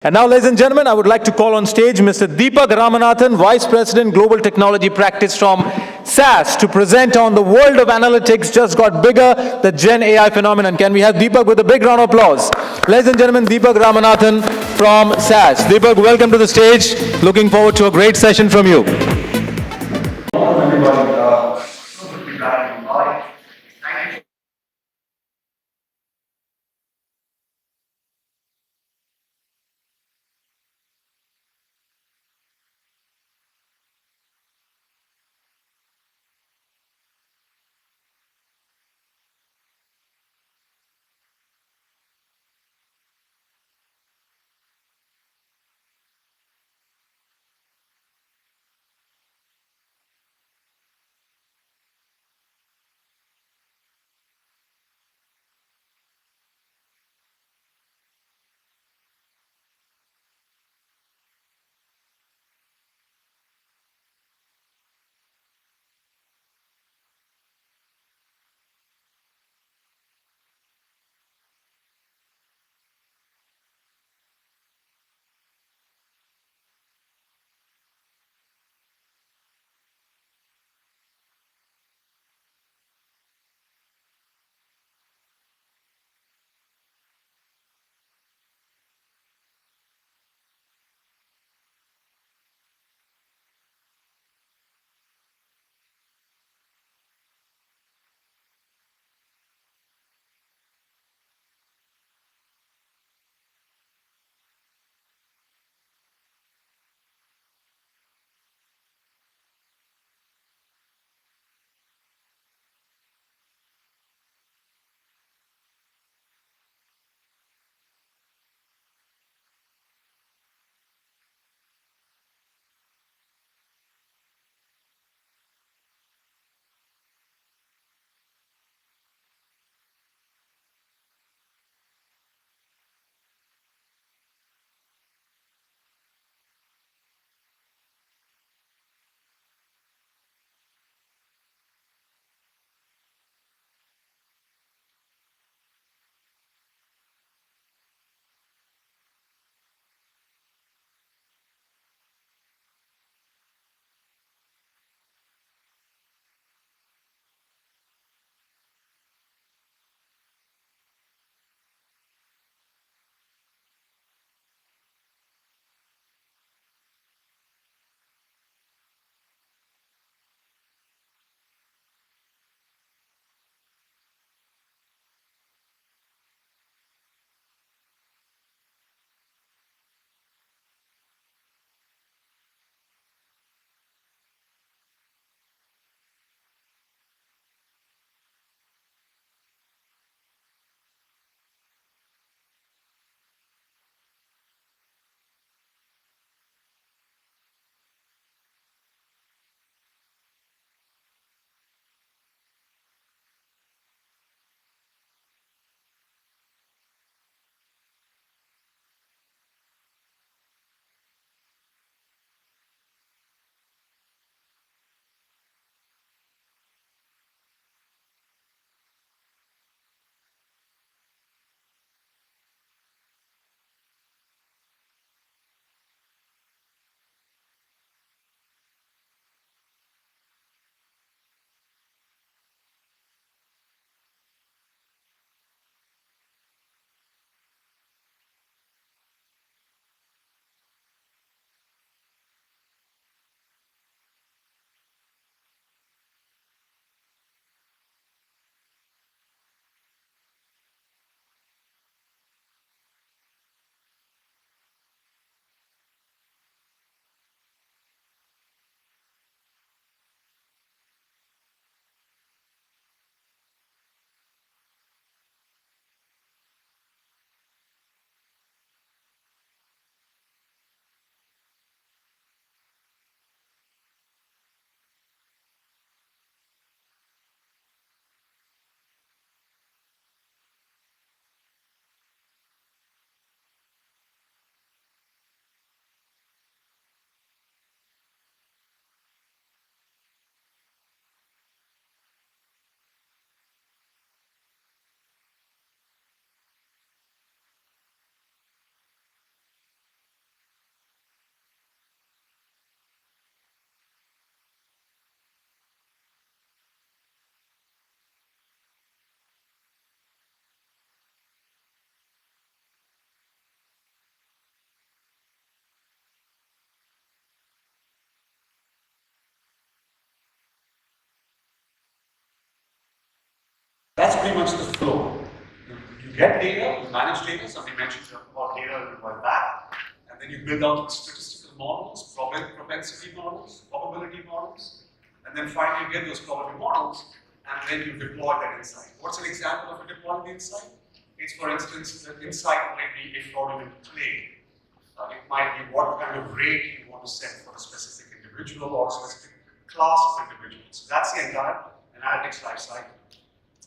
And now, ladies and gentlemen, I would like to call on stage Mr. Deepak Ramanathan, Vice President, Global Technology Practice from SAS, to present on the world of analytics just got bigger, the Gen AI phenomenon. Can we have Deepak with a big round of applause? Ladies and gentlemen, Deepak Ramanathan from SAS. Deepak, welcome to the stage. Looking forward to a great session from you. pretty much the flow. You get data, you manage data, somebody mentioned about data a little while back, and then you build out statistical models, propensity models, probability models, and then finally you get those probability models, and then you deploy that insight. What's an example of a deploying the insight? It's, for instance, the insight might be a fraudulent claim. It might be what kind of rate you want to set for a specific individual or a specific class of individuals. So that's the entire analytics life cycle.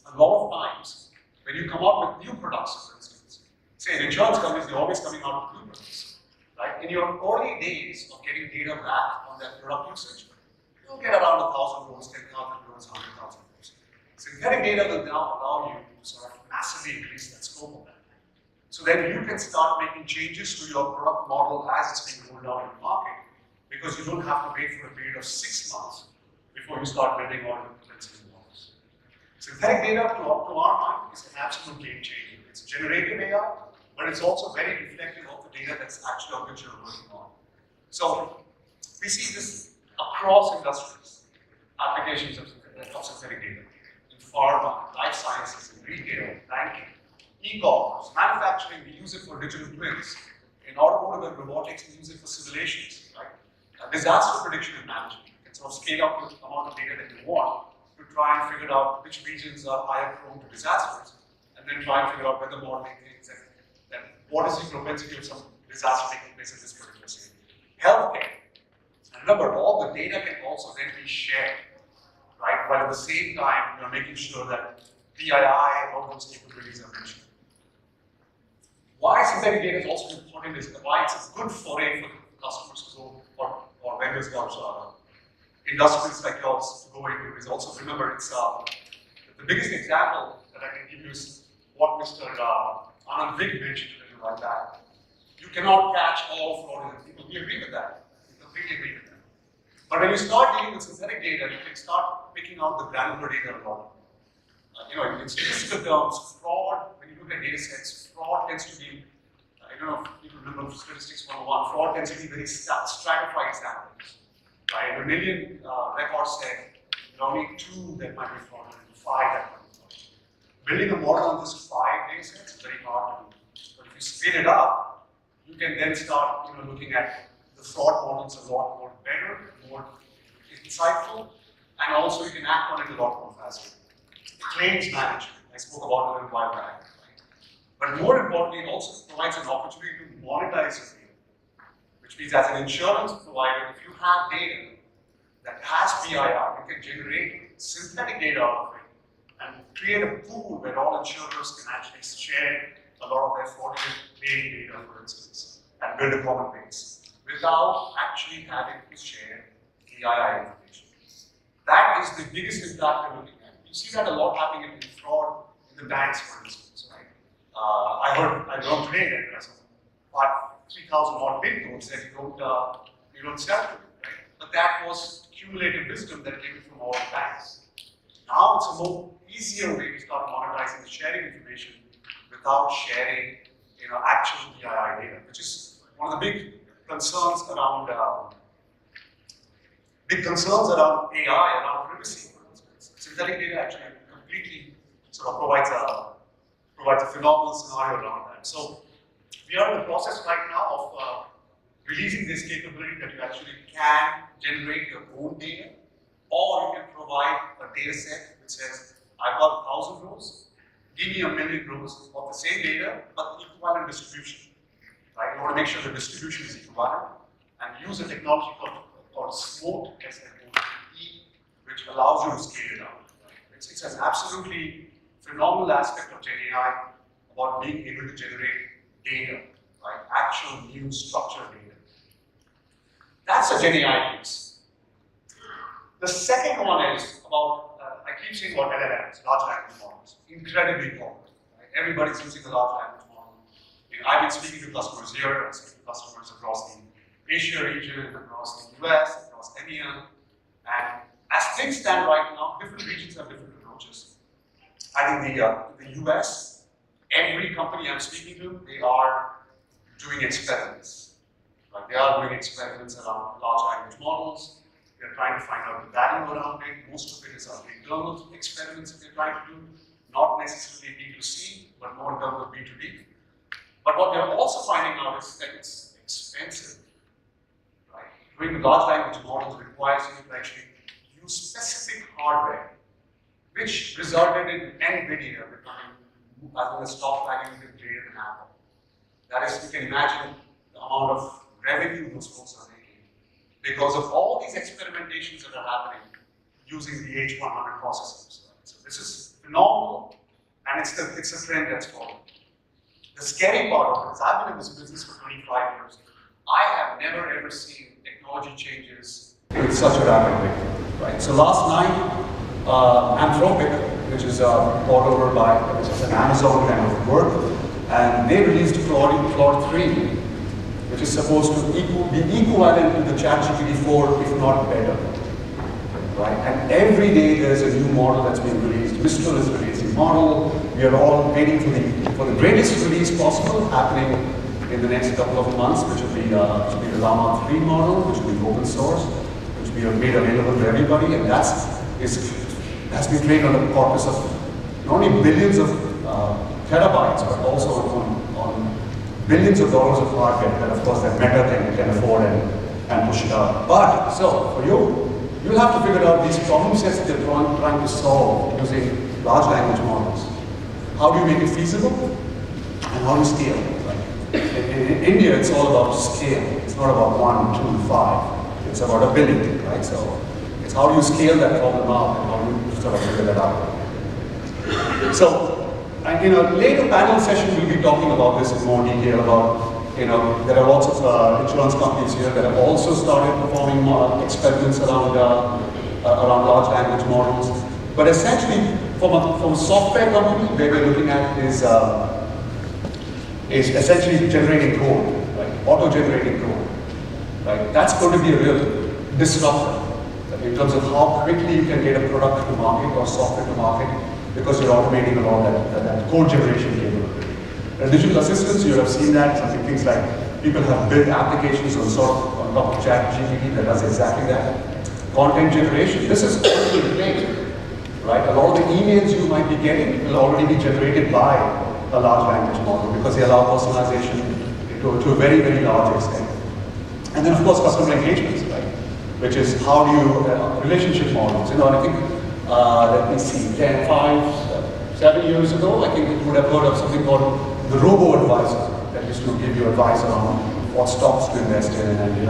A lot of times, when you come up with new products, for instance, say in insurance companies, they're always coming out with new products. Right? In your early days of getting data back on that product usage, you'll get around 1,000 rows, 10,000 rows, 100,000 rows. Synthetic data will now allow you to sort of massively increase that scope of that. So then you can start making changes to your product model as it's being rolled out in the market, because you don't have to wait for a period of 6 months before you start building all the propensity models. Synthetic data, to our mind, is an absolute game changer. It's generative AI, but it's also very reflective of the data that's actually on which you're working on. So we see this across industries, applications of synthetic data, in pharma, life sciences, in retail, banking, e-commerce, manufacturing, we use it for digital twins. In automotive and robotics, we use it for simulations, right? Disaster prediction and management. You can sort of scale up the amount of data that you want to try and figure out which regions are higher prone to disasters, and then try and figure out whether modeling things and what is the propensity of some disaster taking place in this particular city. Healthcare. And remember, all the data can also then be shared, right? While at the same time, you're making sure that PII and all those capabilities are mentioned. Why synthetic data is also important is why it's a good foray for customers to go, or vendors or industries like yours to go into. Is also, remember, it's the biggest example that I can give you is what Mr. Anand Vig mentioned a little while back. You cannot catch all fraudulent people. We agree with that. We completely agree with that. But when you start dealing with synthetic data, you can start picking out the granular data a lot. In statistical terms, fraud, when you look at data sets, fraud tends to be, I don't know if you remember statistics 101, fraud tends to be very stratified samples. Right? A million records set, there are only 2 that might be fraudulent, 5 that might be fraudulent. Building a model on this 5 data sets is very hard to do. But if you scale it up, you can then start looking at the fraud models a lot more better, more insightful, and also you can act on it a lot more faster. Claims management, I spoke about it a little while back. Right? But more importantly, it also provides an opportunity to monetize your data, which means as an insurance provider, if you have data that has PIR, you can generate synthetic data out of it and create a pool where all insurers can actually share a lot of their fraudulent claim data, for instance, and build a common base without actually having to share PII information. That is the biggest impact we're looking at. You see that a lot happening in fraud in the banks, for instance, right? I learned today that there are some 3,000 odd big notes that you don't sell to, right? But that was cumulative wisdom that came from all the banks. Now it's a more easier way to start monetizing the sharing information without sharing, actual PII data, which is one of the big concerns around AI, around privacy. Synthetic data actually completely sort of provides a phenomenal scenario around that. So we are in the process right now of releasing this capability that you actually can generate your own data, or you can provide a data set which says, I've got 1,000 rows, give me 1,000,000 rows of the same data, but equivalent distribution. Right? You want to make sure the distribution is equivalent, and use a technology called SMOTE, S-M-O-T-E, which allows you to scale it out. Right? It's an absolutely phenomenal aspect of Gen AI about being able to generate data, right? Actual new structured data. That's a Gen AI piece. The second one is about, I keep saying about LLMs, large language models, incredibly popular. Right? Everybody's using a large language model. I've been speaking to customers here, I'm speaking to customers across the Asia region, across the US, across EMEA, and as things stand right now, different regions have different approaches. I think the US, every company I'm speaking to, they are doing experiments. Right? They are doing experiments around large language models. They're trying to find out the value around it. Most of it is internal experiments that they're trying to do. not necessarily B2C, but more in terms of B2B. But what we are also finding out is that it's expensive. Right? Doing large language models requires you to actually use specific hardware, which resulted in NVIDIA becoming, as well as top ranking greater than Apple. That is, you can imagine the amount of revenue those folks are making because of all these experimentations that are happening using the H100 processors. So this is phenomenal, and it's a trend that's following. The scary part of it is I've been in this business for 25 years. I have never ever seen technology changes with such a rapid rate. Right? So last night, Anthropic, which is bought over by, which is an Amazon kind of work, and they released Claude 3, which is supposed to be equivalent to the ChatGPT 4, if not better. Right? And every day there's a new model that's being released. Mistral is releasing model. We are all waiting for the greatest release possible happening in the next couple of months, which will be the Llama 3 model, which will be open source, which will be made available to everybody, and has been trained on a corpus of not only billions of terabytes, but also on billions of dollars of hardware that, of course, that Meta can afford and push it out. But so for you'll have to figure out these problem sets that they're trying to solve using large language models. How do you make it feasible? And how do you scale? Right? In India, it's all about scale. It's not about 1, 2, 5. It's about a billion, right? So it's how do you scale that problem out and how do you sort of figure that out. So, and in a later panel session, we'll be talking about this in more detail about, there are lots of insurance companies here that have also started performing experiments around large language models. But essentially, from a software company, where we're looking at is essentially generating code, right? Auto-generating code, right? That's going to be a real disruptor in terms of how quickly you can get a product to market or software to market because you're automating a lot of that code generation capability. Digital assistants, you have seen that, something things like people have built applications on top of ChatGPT that does exactly that. Content generation, this is already in place. Right? A lot of the emails you might be getting will already be generated by a large language model because they allow personalization to a very, very large extent. And then, of course, customer engagements, right? Which is how do you, relationship models. And I think, let me see, 7 years ago, I think you would have heard of something called the robo-advisor that used to give you advice on what stocks to invest in, and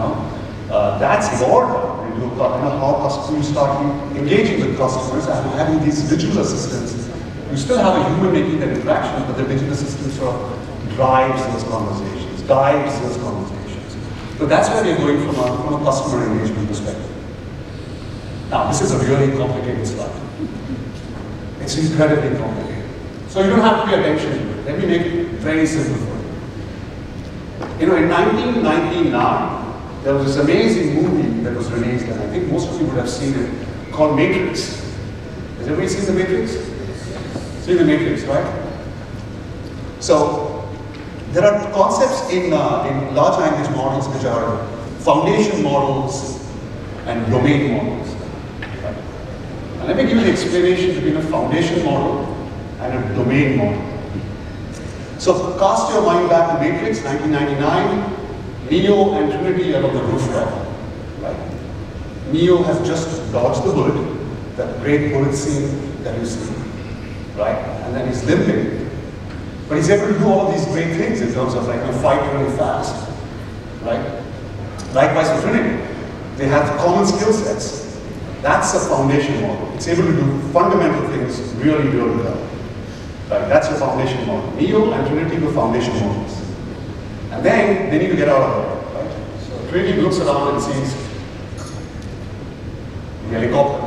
that's evolved into how customers start engaging with customers and having these digital assistants. You still have a human making that interaction, but the digital assistant sort of drives those conversations, guides those conversations. So that's where we're going from a customer engagement perspective. Now, this is a really complicated slide. It's incredibly complicated. So you don't have to pay attention to it. Let me make it very simple for you. In 1999, there was this amazing movie that was released, and I think most of you would have seen it, called Matrix. Has everybody seen The Matrix? Seen The Matrix, right? So, there are concepts in large language models which are foundation models and domain models. Right? And let me give you the explanation between a foundation model and a domain model. So, cast your mind back to Matrix, 1999. Neo and Trinity are on the rooftop, right? Neo has just dodged the bullet, that great bullet scene that you see, right? And then he's limping. But he's able to do all these great things in terms of fight really fast, right? Likewise for Trinity. They have common skill sets. That's a foundation model. It's able to do fundamental things really, really well. Right? That's your foundation model. Neo and Trinity were foundation models. And then they need to get out of there, right? So Trinity looks around and sees the helicopter,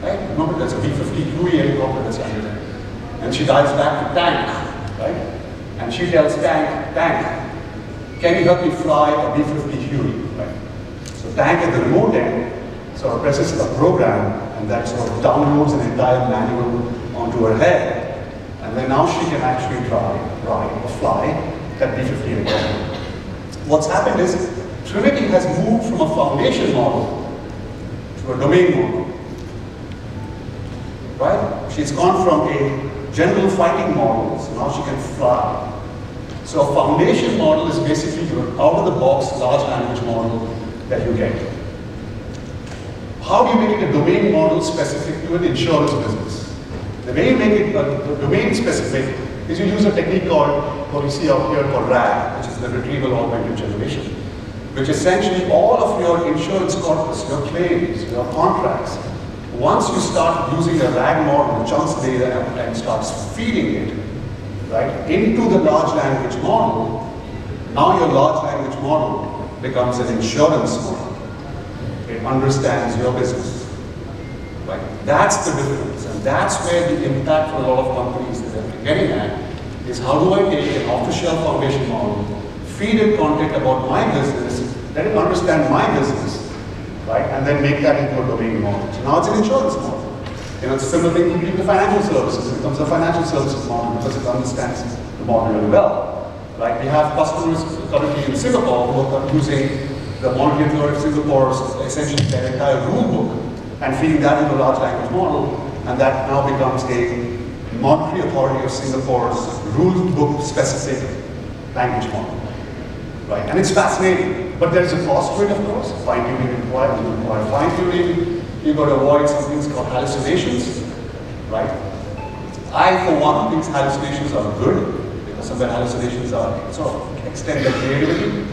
right? Remember, there's a B-50 helicopter that's under there. And she dives back to Tank, right? And she tells Tank, can you help me fly a B-50 Huey, right? So Tank at the remote end sort of presses a program, and that sort of downloads an entire manual onto her head. And then now she can actually ride or fly that B-50 helicopter. What's happened is Trinity has moved from a foundation model to a domain model. Right? She's gone from a general fighting models. Now she can fly. So a foundation model is basically your out-of-the-box large language model that you get. How do you make it a domain model specific to an insurance business? The way you make it a domain specific is you use a technique called, what you see out here called RAG, which is the retrieval augmented generation, which essentially all of your insurance corpus, your claims, your contracts, once you start using a RAG model, chunks data and starts feeding it, right, into the large language model, now your large language model becomes an insurance model. It understands your business, right? That's the difference, and that's where the impact for a lot of companies that they're getting at is how do I take an off-the-shelf foundation model, feed it content about my business, let it understand my business, right, and then make that into a domain model. So now it's an insurance model. You know, it's a similar thing to the financial services. It becomes a financial services model because it understands the model really well, right? We have customers currently in Singapore who are using the Monetary Authority of Singapore's essentially their entire rule book and feeding that into a large language model, and that now becomes a Monetary Authority of Singapore's rule book specific language model, right? And it's fascinating, but there's a cost to it, of course. Fine-tuning required, you require fine-tuning. You've got to avoid some things called hallucinations, right? I, for one, think hallucinations are good, because sometimes hallucinations are sort of extend their creativity.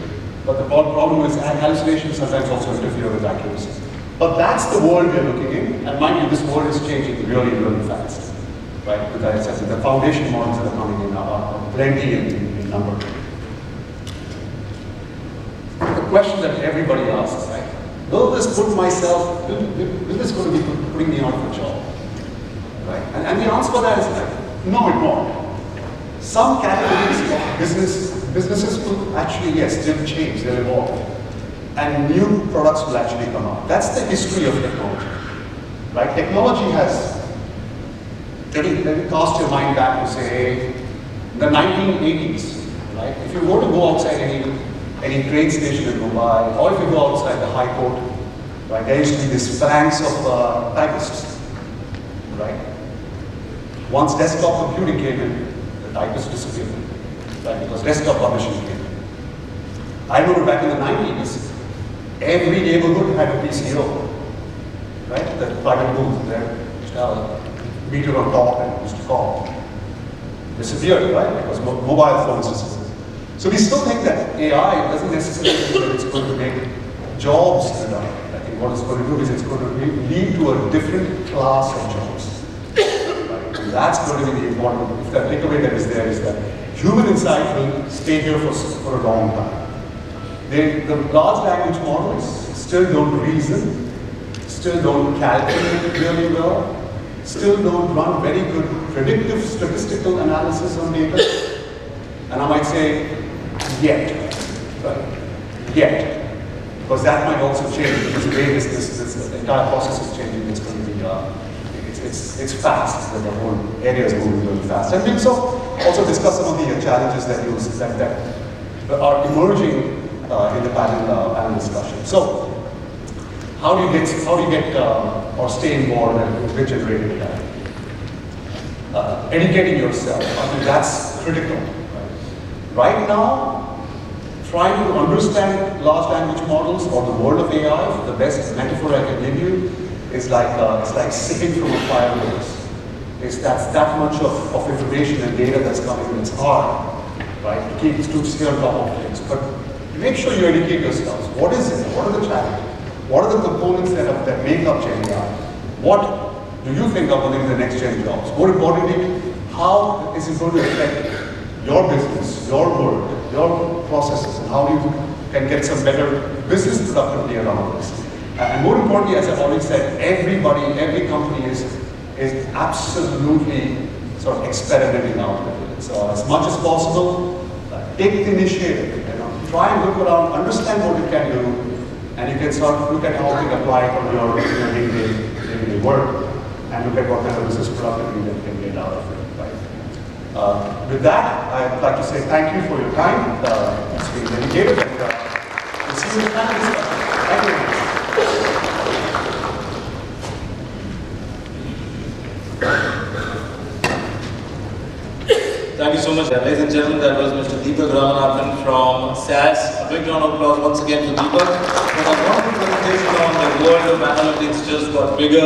But the problem is hallucinations sometimes also interfere with accuracy. But that's the world we're looking in, and mind you, this world is changing really, really fast, right? Because as I said, the foundation models that are coming in are plenty in number. The question that everybody asks, right? Will this put myself, will this going to be putting me out of a job? Right? And the answer for that is like, no, it won't. Some categories of businesses will actually, yes, they'll change, they'll evolve. And new products will actually come out. That's the history of technology. Right? Technology has, let me cast your mind back to say, the 1980s, right? If you were to go outside any train station in Mumbai, or if you go outside the High Court, right, there used to be this phalanx of typists, right? Once desktop computing came in, the typists disappeared, right, because desktop publishing came in. I remember back in the 90s, every neighborhood had a PCO, right? The private booth there, meter on top and used to call. Disappeared, right? Because mobile phones disappeared. So we still think that AI doesn't necessarily mean that it's going to make jobs redundant. I think what it's going to do is it's going to lead to a different class of jobs. Right? And that's going to be the important, if the takeaway that is there is that human insight will stay here for a long time. The large language models still don't reason, still don't calculate really well, still don't run very good predictive statistical analysis on data. And I might say, yet, right? Yet, because that might also change because the way this entire process is changing. It's going to be, it's fast. The whole area is moving really fast. And we'll also discuss some of the challenges that are emerging in the panel discussion. So, how do you get or stay involved with generating data? Educating yourself. I think that's critical. Right now, trying to understand large language models or the world of AI, the best metaphor I can give you, is like it's like sipping from a fire hose. That's that much of information and data that's coming in. It's hard, right, to stay on top of things. But make sure you educate yourselves. What is it? What are the challenges? What are the components that make up Gen AI? What do you think are going to be the next gen jobs? More importantly, how is it going to affect your business, your work, your processes, and how you can get some better business productivity around this. And more importantly, as I've already said, everybody, every company is absolutely sort of experimenting out with it. So as much as possible, take the initiative, try and look around, understand what you can do, and you can sort of look at how you can apply it on your day-to-day work, and look at what kind of business productivity that you can get out of it. With that, I'd like to say thank you for your time. It's been dedicated, and we'll see you in the panel discussion. Thank you very much. so much. Ladies and gentlemen, that was Mr. Deepak Ramanathan from SAS. A big round of applause once again to Deepak. For that wonderful presentation on the world of analytics just got bigger,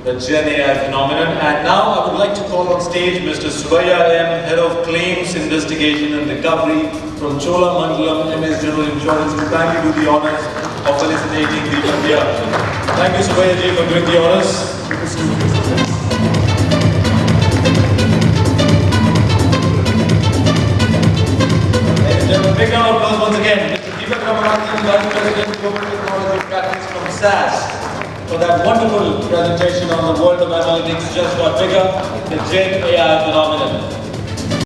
the Gen AI phenomenon. And now I would like to call on stage Mr. Subbiah M, Head of Claims Investigation and Recovery from Cholamandalam MS General Insurance, to kindly do the honors of felicitating Deepak here. Thank you, Subbiah ji, for doing the honors. Big round of applause once again. Mr. Deepak Ramanathan, Vice President, Global Technology Practice from SAS, for that wonderful presentation on the world of analytics just got bigger, the Gen AI phenomenon.